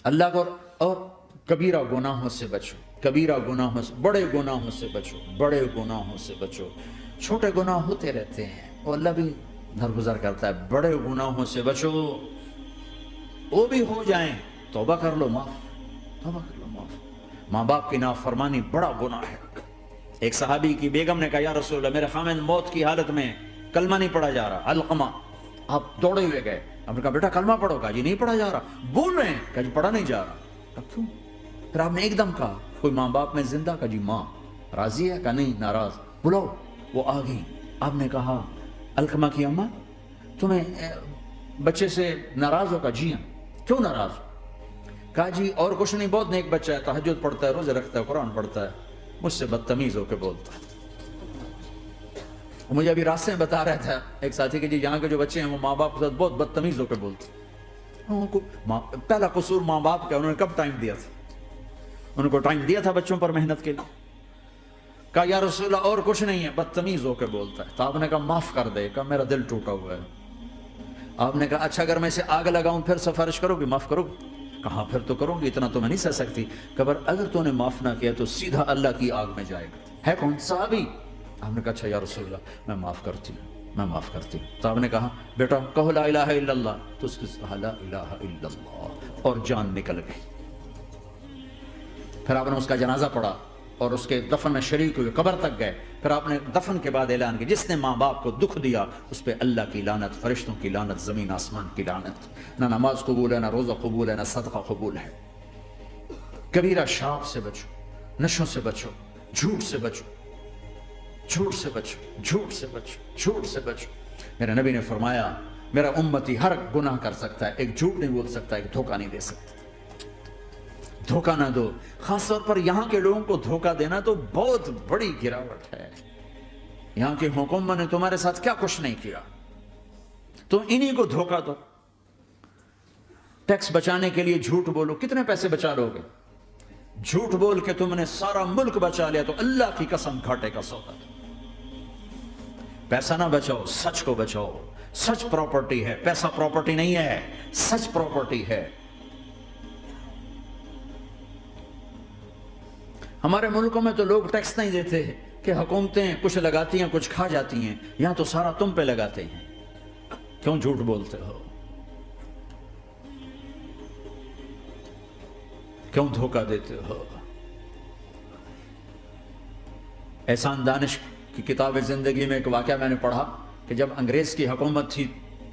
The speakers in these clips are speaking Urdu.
اللہ کو اور کبیرہ گناہوں سے بچو، کبیرہ گناہوں سے، بڑے گناہوں سے بچو، بڑے گناہوں سے بچو۔ چھوٹے گناہ ہوتے رہتے ہیں اور اللہ بھی درگزر کرتا ہے، بڑے گناہوں سے بچو، وہ بھی ہو جائیں توبہ کر لو معاف، توبہ کر لو معاف۔ ماں باپ کی نافرمانی بڑا گناہ ہے۔ ایک صحابی کی بیگم نے کہا یا رسول اللہ میرے خامند موت کی حالت میں کلمہ نہیں پڑھا جا رہا، علقمہ، آپ دوڑے ہوئے گئے، آپ نے کہا بیٹا کلمہ پڑھو، کہا جی نہیں پڑھا جا رہا، بول رہے ہیں، کہا جی پڑھا نہیں جا رہا، کہا کیوں؟ پھر آپ نے ایک دم کہا کوئی ماں باپ میں زندہ؟ کہا جی ماں راضی ہے؟ کہا نہیں ناراض، بلاؤ، وہ آ گئی۔ آپ نے کہا علقمہ کی اماں تمہیں بچے سے ناراض ہو؟ کہا جی ہاں۔ کیوں ناراض ہو؟ کہا جی اور کچھ نہیں، بہت نیک بچہ ہے، تہجد پڑھتا ہے، روزے رکھتا ہے، قرآن پڑھتا ہے، مجھ سے بدتمیز ہو کے بولتا ہے۔ مجھے ابھی راستے میں بتا رہا تھا ایک ساتھی کہ جی یہاں کے جو بچے ہیں وہ ماں باپ کے ساتھ بہت بدتمیز ہو کے بولتے ہیں۔ پہلا قصور ماں باپ کا، انہوں نے کب ٹائم دیا تھا؟ انہوں کو ٹائم دیا تھا بچوں پر محنت کے لیے؟ کہا یا رسول اللہ اور کچھ نہیں ہے، بدتمیز ہو کے بولتا ہے۔ تو آپ نے کہا معاف کر دے، کہا میرا دل ٹوٹا ہوا ہے۔ آپ نے کہا اچھا اگر میں اسے آگ لگاؤں پھر سفارش کرو گی، معاف کرو گی؟ کہا پھر تو کروں گی، اتنا تو میں نہیں سہ سکتی۔ کہ اگر تو نے معاف نہ کیا تو سیدھا اللہ کی آگ میں جائے گا۔ ہے کون؟ صحابی۔ آپ نے کہا اچھا یا رسول اللہ میں معاف کرتی ہوں، میں معاف کرتی ہوں۔ تو آپ نے کہا بیٹا کہو لا الہ الا اللہ، تو اس نے کہا لا الہ الا اللہ اور جان نکل گئی۔ پھر آپ نے اس کا جنازہ پڑھا اور اس کے دفن میں شریک ہوئے، قبر تک گئے۔ پھر آپ نے دفن کے بعد اعلان کیا جس نے ماں باپ کو دکھ دیا اس پہ اللہ کی لعنت، فرشتوں کی لعنت، زمین آسمان کی لعنت۔ نہ نماز قبول ہے، نہ روزہ قبول ہے، نہ صدقہ قبول ہے۔ کبیرہ شراب سے بچو، نشوں سے بچو، جھوٹ سے بچو، جھوٹ سے بچو، جھوٹ سے بچو، جھوٹ سے بچو۔ میرے نبی نے فرمایا میرا امتی ہر گناہ کر سکتا ہے، ایک جھوٹ نہیں بول سکتا، ایک دھوکہ نہیں دے سکتا۔ دھوکہ نہ دو، خاص طور پر یہاں کے لوگوں کو دھوکہ دینا تو بہت بڑی گراوٹ ہے۔ یہاں کی حکومت نے تمہارے ساتھ کیا کچھ نہیں کیا، تم انہی کو دھوکہ دو۔ ٹیکس بچانے کے لیے جھوٹ بولو، کتنے پیسے بچا لو گے؟ جھوٹ بول کے تم نے سارا ملک بچا لیا تو اللہ کی قسم گھاٹے کا سودا۔ پیسہ نہ بچاؤ، سچ کو بچاؤ۔ سچ پراپرٹی ہے، پیسہ پراپرٹی نہیں ہے، سچ پراپرٹی ہے۔ ہمارے ملکوں میں تو لوگ ٹیکس نہیں دیتے کہ حکومتیں کچھ لگاتی ہیں کچھ کھا جاتی ہیں، یہاں تو سارا تم پہ لگاتے ہیں۔ کیوں جھوٹ بولتے ہو؟ کیوں دھوکہ دیتے ہو؟ احسان دانش کی کتاب زندگی میں ایک واقعہ میں نے پڑھا کہ جب انگریز کی حکومت تھی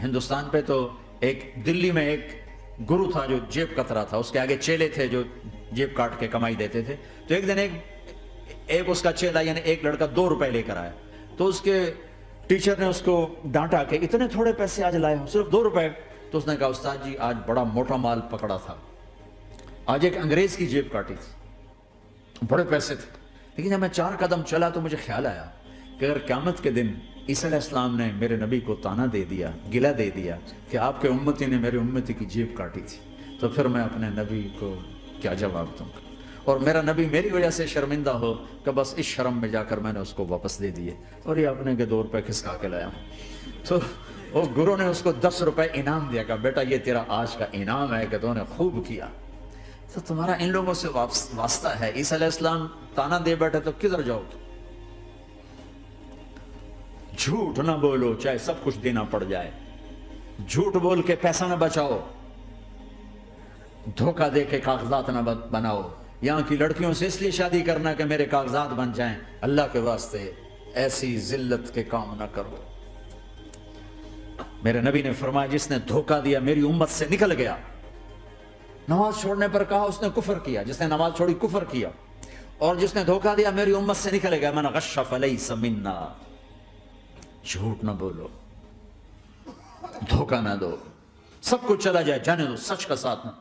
ہندوستان پہ تو ایک دلی میں ایک گرو تھا جو جیب کترا تھا، اس کے آگے چیلے تھے جو جیب کاٹ کے کمائی دیتے تھے۔ تو ایک دن ایک اس کا چیلا یعنی ایک لڑکا 2 روپے لے کر آیا، تو اس کے ٹیچر نے اس کو ڈانٹا کہ اتنے تھوڑے پیسے آج لائے ہو، صرف 2 روپے۔ تو اس نے کہا استاد جی آج بڑا موٹا مال پکڑا تھا، آج ایک انگریز کی جیب کاٹی تھی، بڑے پیسے تھے۔ لیکن جب میں 4 قدم چلا تو مجھے خیال آیا کہ اگر قیامت کے دن عیسیٰ علیہ السلام نے میرے نبی کو تانا دے دیا، گلہ دے دیا کہ آپ کے امتی نے میرے امتی کی جیب کاٹی تھی، تو پھر میں اپنے نبی کو کیا جواب دوں گا؟ اور میرا نبی میری وجہ سے شرمندہ ہو کہ بس اس شرم میں جا کر میں نے اس کو واپس دے دیے اور یہ اپنے کے 2 روپے کھسکا کے لایا ہوں۔ تو وہ گرو نے اس کو 10 روپے انعام دیا کہ بیٹا یہ تیرا آج کا انعام ہے کہ تو نے خوب کیا۔ تو تمہارا ان لوگوں سے واسطہ ہے، عیسیٰ علیہ السلام تانا دے بیٹھے تو کدھر جاؤ تم؟ جھوٹ نہ بولو چاہے سب کچھ دینا پڑ جائے، جھوٹ بول کے پیسہ نہ بچاؤ، دھوکہ دے کے کاغذات نہ بناؤ۔ یہاں کی لڑکیوں سے اس لیے شادی کرنا کہ میرے کاغذات بن جائیں، اللہ کے واسطے ایسی ذلت کے کام نہ کرو۔ میرے نبی نے فرمایا جس نے دھوکہ دیا میری امت سے نکل گیا۔ نماز چھوڑنے پر کہا اس نے کفر کیا، جس نے نماز چھوڑی کفر کیا، اور جس نے دھوکہ دیا میری امت سے نکل گیا۔ من غش فلیس منا۔ جھوٹ نہ بولو، دھوکہ نہ دو، سب کچھ چلا جائے جانے دو، سچ کا ساتھ نہ،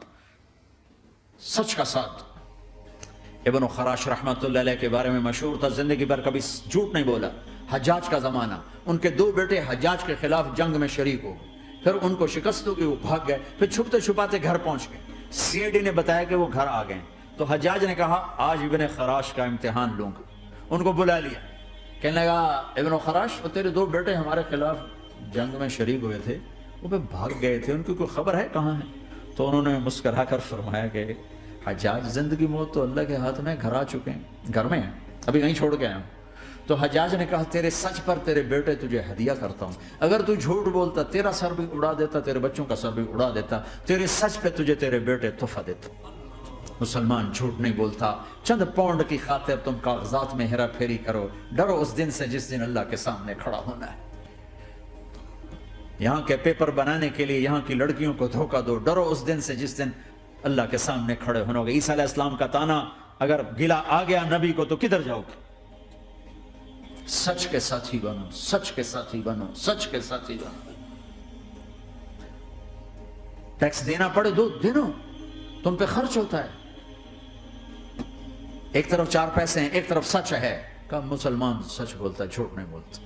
سچ کا ساتھ۔ ابن خراش رحمت اللہ علیہ کے بارے میں مشہور تھا، زندگی بھر کبھی جھوٹ نہیں بولا۔ حجاج کا زمانہ، ان کے 2 بیٹے حجاج کے خلاف جنگ میں شریک ہو گئے، پھر ان کو شکست ہوگی، وہ بھاگ گئے، پھر چھپتے چھپاتے گھر پہنچ گئے۔ CID نے بتایا کہ وہ گھر آ گئے، تو حجاج نے کہا آج ابن خراش کا امتحان لوں گا۔ ان کو بلا لیا، کہنے لگا ابن خراش وہ تیرے 2 بیٹے ہمارے خلاف جنگ میں شریک ہوئے تھے، وہ پہ بھاگ گئے تھے، ان کی کوئی خبر ہے کہاں ہے؟ تو انہوں نے مسکرا کر فرمایا کہ حجاج زندگی موت تو اللہ کے ہاتھ میں، گھر آ چکے ہیں، گھر میں ہیں، ابھی کہیں چھوڑ کے آیا ہوں۔ تو حجاج نے کہا تیرے سچ پر تیرے بیٹے تجھے ہدیہ کرتا ہوں، اگر تو جھوٹ بولتا تیرا سر بھی اڑا دیتا، تیرے بچوں کا سر بھی اڑا دیتا، تیرے سچ پہ تجھے تیرے بیٹے تحفہ دیتا۔ مسلمان جھوٹ نہیں بولتا، چند پاؤنڈ کی خاطر تم کاغذات میں ہیرا پھیری کرو، ڈرو اس دن سے جس دن اللہ کے سامنے کھڑا ہونا ہے۔ یہاں کے پیپر بنانے کے لیے یہاں کی لڑکیوں کو دھوکہ دو، ڈرو اس دن سے جس دن اللہ کے سامنے کھڑے ہونا ہوگا۔ عیسیٰ علیہ السلام کا تانا اگر گلا آ گیا نبی کو تو کدھر جاؤ گے؟ سچ کے ساتھی بنو، سچ کے ساتھی بنو، سچ کے ساتھی بنو۔ ٹیکس دینا پڑے دو، دینو، تم پہ خرچ ہوتا ہے۔ ایک طرف 4 پیسے ہیں، ایک طرف سچ ہے، کہ مسلمان سچ بولتا ہے، جھوٹ نہیں بولتا۔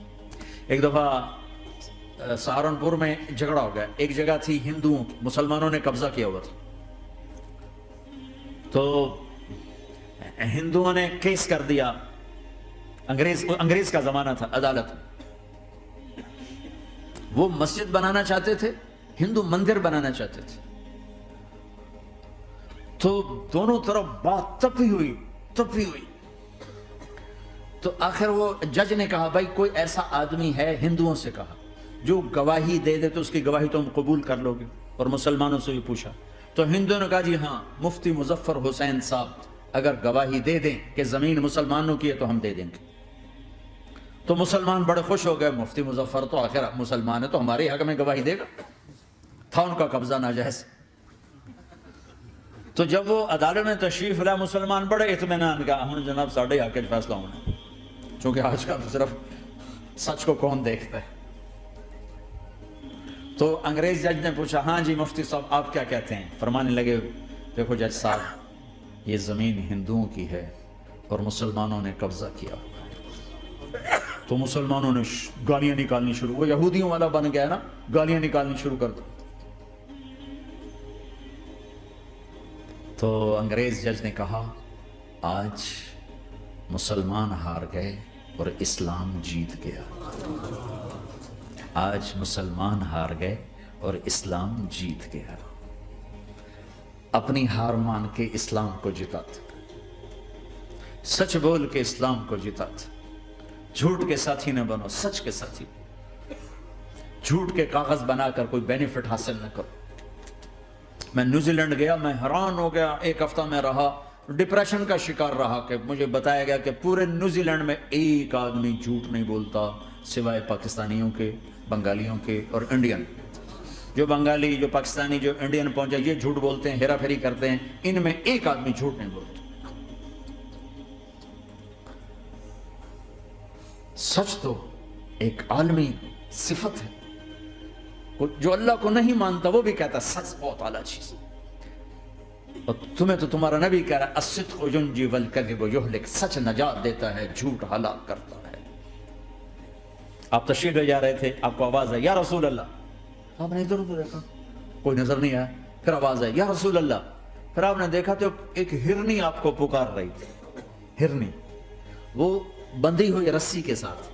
ایک دفعہ سہارنپور میں جھگڑا ہو گیا، ایک جگہ تھی ہندوؤں کی، مسلمانوں نے قبضہ کیا ہوا تھا، تو ہندوؤں نے کیس کر دیا، انگریز کا زمانہ تھا، عدالت میں۔ وہ مسجد بنانا چاہتے تھے، ہندو مندر بنانا چاہتے تھے، تو دونوں طرف بات تپی ہوئی۔ تو آخر وہ جج نے کہا بھائی کوئی ایسا آدمی ہے، ہندوؤں سے کہا، جو گواہی دے دے تو اس کی گواہی تم قبول کر لو گے؟ اور مسلمانوں سے بھی پوچھا تو ہندوؤں نے کہا جی ہاں، مفتی مظفر حسین صاحب اگر گواہی دے دیں کہ زمین مسلمانوں کی ہے تو ہم دے دیں گے۔ تو مسلمان بڑے خوش ہو گئے، مفتی مظفر تو آخر مسلمان ہے تو ہمارے حق میں گواہی دے گا، تھا ان کا قبضہ ناجائز۔ تو جب وہ عدالت میں تشریف لائے، مسلمان بڑے اطمینان کا، ہوں جناب ساڑھے حق فیصلہ ہونا، چونکہ آج کل صرف سچ کو کون دیکھتا ہے۔ تو انگریز جج نے پوچھا ہاں جی مفتی صاحب آپ کیا کہتے ہیں؟ فرمانے لگے دیکھو جج صاحب، یہ زمین ہندوؤں کی ہے اور مسلمانوں نے قبضہ کیا۔ تو مسلمانوں نے گالیاں نکالنی شروع، وہ یہودیوں والا بن گیا نا، گالیاں نکالنی شروع کر دو۔ تو انگریز جج نے کہا آج مسلمان ہار گئے اور اسلام جیت گیا، آج مسلمان ہار گئے اور اسلام جیت گیا۔ اپنی ہار مان کے اسلام کو جتاتے، سچ بول کے اسلام کو جتاتے، جھوٹ کے ساتھی نہ بنو، سچ کے ساتھی۔ جھوٹ کے کاغذ بنا کر کوئی بینیفٹ حاصل نہ کرو۔ میں نیوزی لینڈ گیا، میں حیران ہو گیا، 1 ہفتہ میں رہا، ڈپریشن کا شکار رہا کہ مجھے بتایا گیا کہ پورے نیوزی لینڈ میں ایک آدمی جھوٹ نہیں بولتا سوائے پاکستانیوں کے، بنگالیوں کے اور انڈین۔ جو بنگالی، جو پاکستانی، جو انڈین پہنچے یہ جھوٹ بولتے ہیں، ہیرا پھیری کرتے ہیں، ان میں ایک آدمی جھوٹ نہیں بولتا۔ سچ تو ایک عالمی صفت ہے، جو اللہ کو نہیں مانتا وہ بھی کہتا سچ بہت اعلیٰ چیز، اور تمہیں تو تمہارا نبی کہہ رہا ہے الصدق ینجی والکذب یہلک، سچ نجات دیتا ہے، جھوٹ ہلاک کرتا ہے۔ آپ تشریف لے جا رہے تھے، آپ کو آواز ہے یا رسول اللہ، آپ نے ادھر ادھر دیکھا، کوئی نظر نہیں آیا، پھر آواز ہے یا رسول اللہ، پھر آپ نے دیکھا تو ایک ہرنی آپ کو پکار رہی تھی، ہرنی، وہ بندھی ہوئی رسی کے ساتھ۔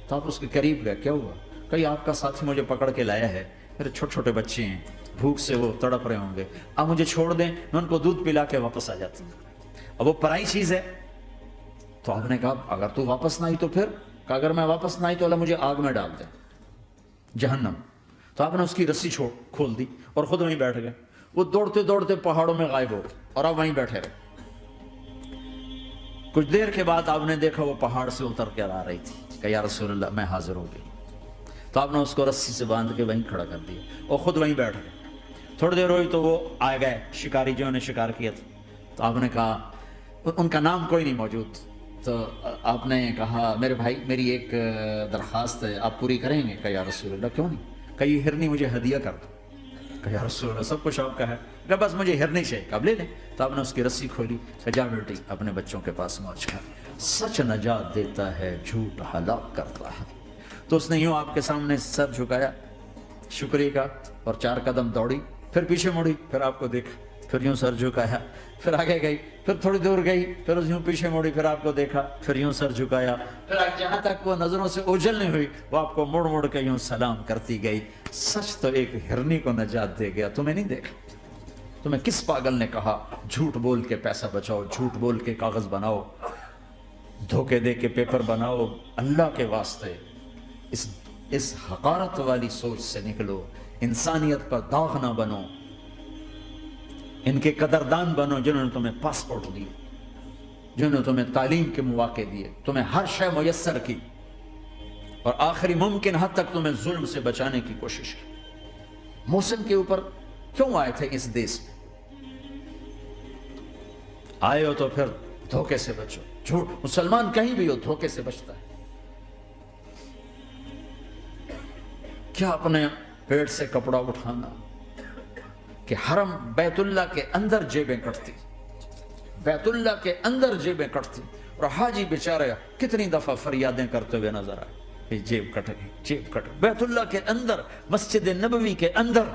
تو آپ اس کے قریب گئے، کیا ہوا؟ کہ آپ کا ساتھی مجھے پکڑ کے لایا ہے، میرے چھوٹے چھوٹے بچے ہیں، بھوک سے وہ تڑپ رہے ہوں گے، آپ مجھے چھوڑ دیں، میں ان کو دودھ پلا کے واپس آ جاتا ہوں۔ اب وہ پرائی چیز ہے۔ تو آپ نے کہا اگر تو واپس نہ آئی تو پھر؟ کہ اگر میں واپس نہ آئی تو اللہ مجھے آگ میں ڈال دے، جہنم۔ تو آپ نے اس کی رسی کھول دی اور خود وہیں بیٹھ گئے۔ وہ دوڑتے دوڑتے پہاڑوں میں غائب ہو گئے اور آپ وہیں بیٹھے رہے۔ کچھ دیر کے بعد آپ نے دیکھا وہ پہاڑ سے اتر کر آ رہی تھی، کہ یا رسول اللہ میں حاضر ہو گئی۔ تو آپ نے اس کو رسی سے باندھ کے وہیں کھڑا کر دیا اور خود وہیں بیٹھ گئے۔ تھوڑی دیر ہوئی تو وہ آ گئے شکاری جو نے شکار کیا تھا۔ تو آپ نے کہا، ان کا نام کوئی نہیں موجود، تو آپ نے کہا میرے بھائی میری ایک درخواست ہے، آپ پوری کریں گے؟ کہ یا رسول اللہ کیوں نہیں؟ کہ یہ ہرنی مجھے ہدیہ کر دو۔ کہ یا رسول اللہ سب کو شوق کا ہے، کہ بس مجھے ہرنی چاہیے، کب لے لیں۔ تو آپ نے اس کی رسی کھولی، کہ جا بیٹی اپنے بچوں کے پاس موج کر، سچ نجات دیتا ہے، جھوٹ ہلاک کرتا ہے۔ تو اس نے یوں آپ کے سامنے سر جھکایا شکریہ کا اور 4 قدم دوڑی، پھر پیچھے مڑی، پھر آپ کو دیکھا، پھر یوں سر جھکایا، پھر آگے گئی، پھر تھوڑی دور گئی، پھر یوں پیچھے مڑی، پھر آپ کو دیکھا، پھر یوں سر جھکایا، پھر جہاں تک وہ نظروں سے اوجھل نہیں ہوئی وہ آپ کو مڑ مڑ کے یوں سلام کرتی گئی۔ سچ تو ایک ہرنی کو نجات دے گیا، تمہیں نہیں دیکھا۔ تمہیں کس پاگل نے کہا جھوٹ بول کے پیسہ بچاؤ، جھوٹ بول کے کاغذ بناؤ، دھوکے دے کے پیپر بناؤ؟ اللہ کے واسطے اس حقارت والی سوچ سے نکلو، انسانیت پر داغ نہ بنو، ان کے قدردان بنو جنہوں نے تمہیں پاسپورٹ دیے، جنہوں نے تمہیں تعلیم کے مواقع دیے، تمہیں ہر شے میسر کی، اور آخری ممکن حد تک تمہیں ظلم سے بچانے کی کوشش کی۔ محسن کے اوپر کیوں آئے تھے اس دیس میں؟ آئے ہو تو پھر دھوکے سے بچو، جھوٹ، مسلمان کہیں بھی ہو دھوکے سے بچتا ہے۔ کیا اپنے پیٹ سے کپڑا اٹھانا کہ حرم بیت اللہ کے اندر جیبیں کٹتی، بیت اللہ کے اندر جیبیں کٹتی، اور حاجی بیچارے کتنی دفعہ فریادیں کرتے ہوئے نظر آئے کہ جیب کٹ گئی، جیب کٹ گئی، بیت اللہ کے اندر، مسجد نبوی کے اندر۔